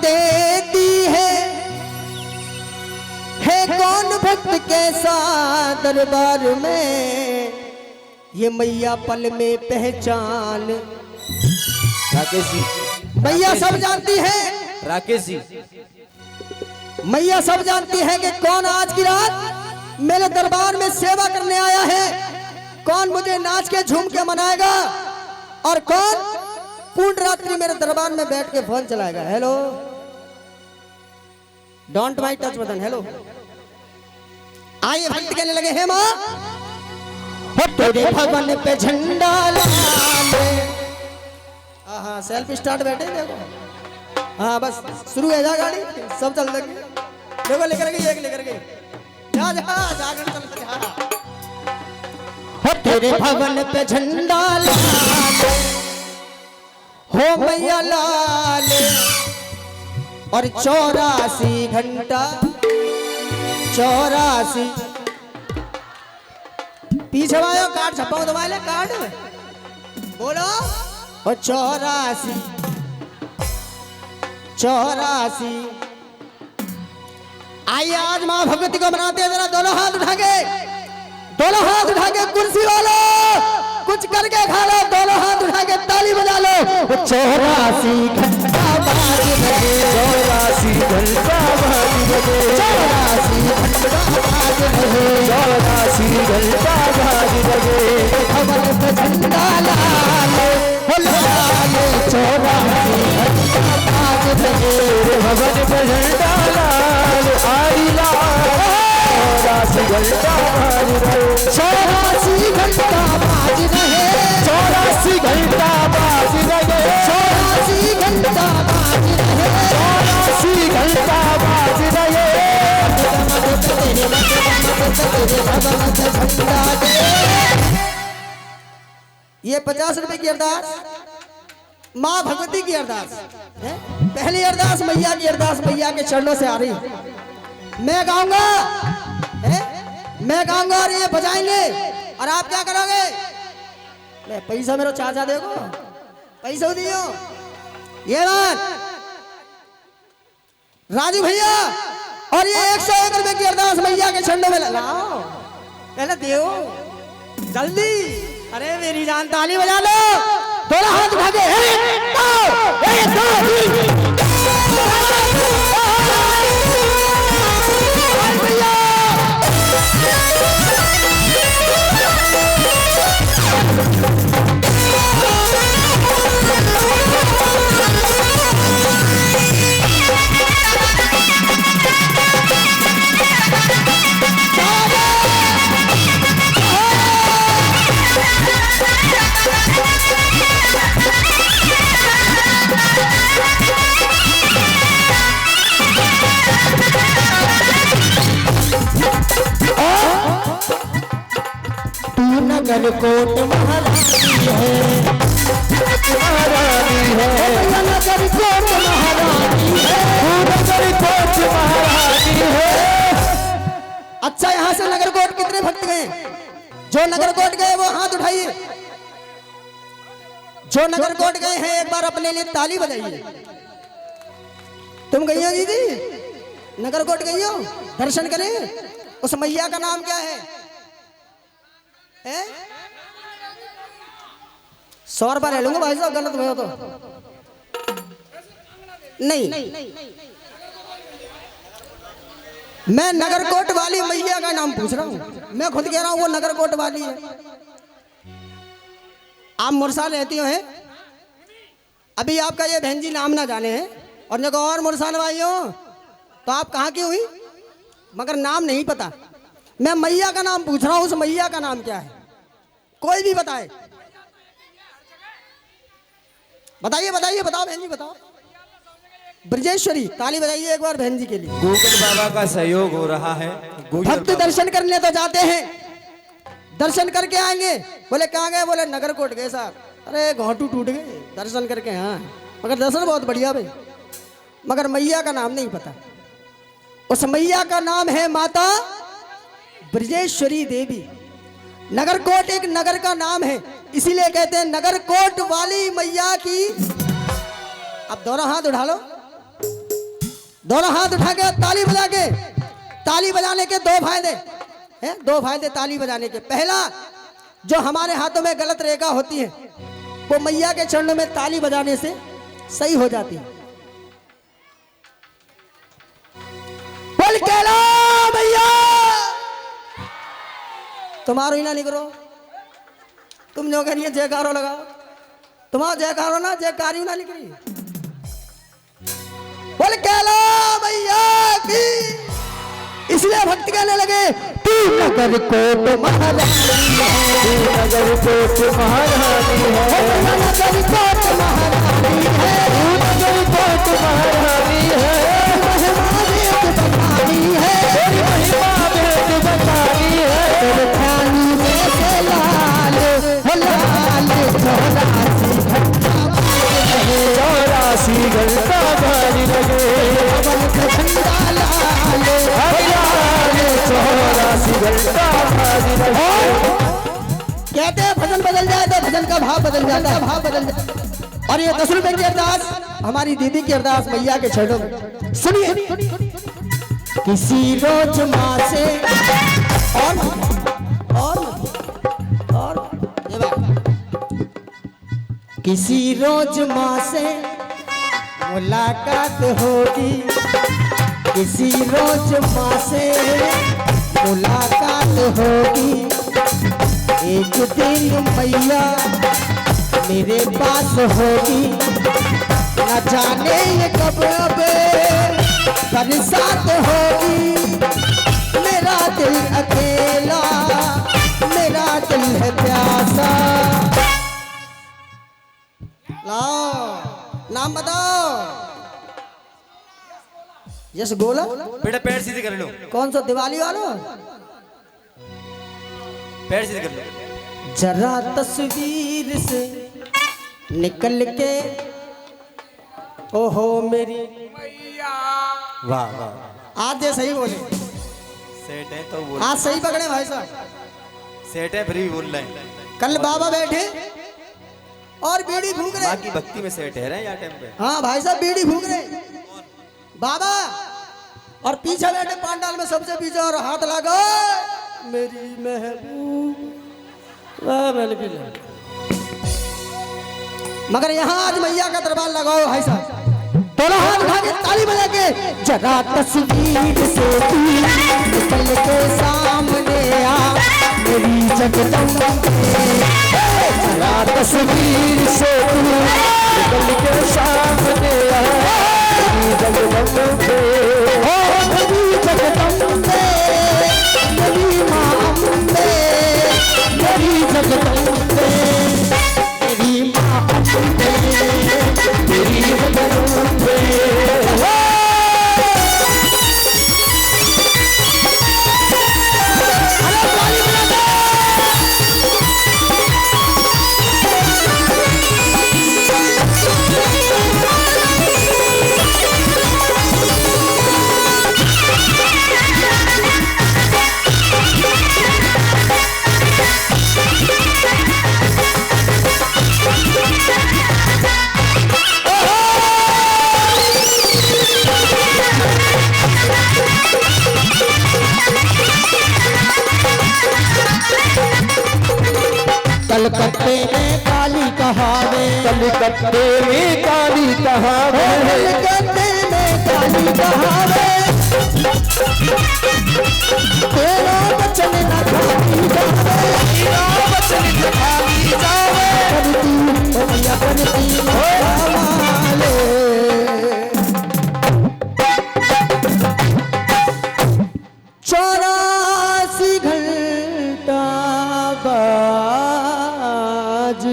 देती है कौन भक्त कैसा दरबार में, ये मैया पल में पहचान। राकेश जी, मैया सब जानती है, राकेश जी, मैया सब जानती है कि कौन आज की रात मेरे दरबार में सेवा करने आया है, कौन मुझे नाच के झूम के मनाएगा और कौन पूर्ण रात्रि मेरे दरबार में बैठ के फोन चलाएगा। Hello, don't my touch button. Hello, आइए भक्त कहने लगे हे माँ हो तेरे भवन पे झंडा लाले। हाँ सेल्फ स्टार्ट बैठे देखो। हाँ बस शुरू है जा गाड़ी, सब चल लगी। देखो लेकर गई, एक लेकर गई, जा जा जाकर चल जा। हो तेरे भवन पे झंडा लाले हो मैया लाले, और 84 घंटा 84 पीछे वाले कार्ड छपाओ, दबा ले कार्ड, बोलो। और 84 आइए आज माँ भगवती को मनाते हैं। जरा दोनों हाथ उठा के, दोनों हाथ उठा के कुर्सी वालों कुछ करके खा लो, दोनों हाथ उठा के ताली बजा लो। 84 घंटा बाज रहे, 84 घंटा बाज रहे, 84 घंटा बाज रहे, 84 घंटा बाज रहे। भवन पे झंडा लाले हो लाले, 84 घंटा बाज रहे, भवन पे झंडा लाल आई लाल, 84 घंटा बाज रहे, 84 घंटा बाज रहे, 84 घंटा बाज रहे, 84 घंटा बाज रहे, 84 घंटा बाज रहे। ये 50 रुपए की अरदास माँ भगवती की अरदास है। पहली अरदास मैया की अरदास, मैया के चरणों से आ रही। मैं गाऊंगा मैं गाऊंगा और ये बजाएंगे और आप क्या करोगे? ले पैसा मेरे चाचा देखो, पैसा दियो। ये बात राजू भैया, और ये 101 रुपए की अरदास मैया के चरणों में लाओ, पहले दियो जल्दी। अरे मेरी जान ताली बजा लो, दोनों हाथ उठा के, एक दो तीन। नगर कोट महारानी है, महारानी है, नगर कोट महारानी है, नगर कोट महारानी है। अच्छा, यहाँ से नगर कोट कितने भक्त गए? जो नगर कोट गए वो हाथ उठाइए। जो नगर कोट गए हैं एक बार अपने लिए ताली बजाइए। तुम गई हो दीदी, नगर कोट गई हो? दर्शन करें। उस मैया का नाम क्या है? 100 रुपया ले लूंगा भाई साहब, गलत भयो तो नहीं। मैं नगरकोट वाली मैया का नाम पूछ रहा हूँ, मैं खुद कह रहा हूँ वो नगरकोट वाली है। आप मुरसा रहती हो हैं, अभी आपका ये बहन जी नाम ना जाने हैं, और जब और मुरसान भाई हो तो आप कहाँ की हुई मगर नाम नहीं पता। मैं मैया का नाम पूछ रहा हूँ, उस मैया का नाम क्या है? कोई भी बताए, बताइए बताइए, बताओ बहन जी बताओ। ब्रजेश्वरी, ताली बजाइए एक बार बहन जी के लिए। गूगल बाबा का सहयोग हो रहा है। भक्त दर्शन करने तो जाते हैं, दर्शन करके आएंगे। बोले कहाँ गए? बोले नगरकोट गए साहब। अरे घोंटू टूट गए दर्शन करके। हाँ मगर दर्शन बहुत बढ़िया भाई, मगर मैया का नाम नहीं पता। उस मैया का नाम है माता ब्रजेश्वरी देवी। नगरकोट एक नगर का नाम है, इसीलिए कहते हैं नगरकोट वाली मैया की। अब दोनों हाथ उठा लो। दोनों हाथ उठा के ताली बजा के, ताली बजाने के दो फायदे हैं, दो फायदे ताली बजाने के। पहला, जो हमारे हाथों में गलत रेखा होती है वो मैया के चरणों में ताली बजाने से सही हो जाती है। बोल कैला मैया, तुम्हारो ही ना निकलो, तुम जो करिए जयकारो लगाओ, तुम्हारा जयकारो ना जयकारी ना लिख रही। बोल कैला मैया की। इसलिए भक्त कहने लगे, तू नगर कोट महारानी है, तू नगर कोट महारानी है, नगर कोट महारानी है, तू नगर कोट महारानी है, महिमा वेद बतानी है, तेरी महिमा भेद बतानी है, तेरे खानी में से लाल हो लाल चौरासी घंटा बाज रहे, 84 घंटा बाज लगे, पवन का झंडा लाल हरियाणा 84 घंटा बाज लगे। कहते हैं भजन बदल जाए तो भजन का भाव बदल जाता है, भाव बदल जाता। और ये 10 रुपए की अरदास, हमारी दीदी की अरदास मैया के चरणों में सुनिए। किसी रोज माँ से और ये बात, किसी रोज माँ से मुलाकात होगी, किसी रोज माँ से मुलाकात होगी, एक दिन मैया मेरे पास होगी, न जाने ये कब अब बरसात होगी, मेरा दिल अकेला, मेरा दिल है प्यासा। लाओ नाम बताओ। यस गोला, बेटा पैर सीधे कर लो, कौन सा दिवाली वाला? पैर सीधे कर लो। जरा तस्वीर से निकल के, ओहो मेरी वाह वाह, आज ये सही बोले, सेट है तो बोल, आज सही पकड़े भाई साहब। सेट है फिर भी बोल रहे हैं। कल बाबा बैठे और बीड़ी फूंक माँ रहे। की भक्ति में सेट है यार टाइम पे। हाँ भाई साहब बीड़ी फूंक रहे बाबा, और पीछे बैठे पांडाल में सबसे पीछे, और हाथ लगा मेरी महबूब। मगर यहाँ आज मैया का दरबार लगाओ भाई साहब, दोनों हाथ उठा के ताली बजा के। जरा तस्वीर से तू निकल के सामने आ मेरी जगदम्बे, जरा तस्वीर से तू निकल के सामने आ मेरी जगदम्बे, ओ मेरी जगदम्बे, मेरी माँ अम्बे, मेरी जगदम्बे, मेरी माँ अम्बे, तेरी जगदम्बे। कलकत्ते में काली कहावे, कलकत्ते में काली कहावे, कलकत्ते में काली कहावे, तेरा वचन न खाली जावे, तेरा वचन न खाली जावे, करती ओ मैया करती कमाले। 84 घंटा बाज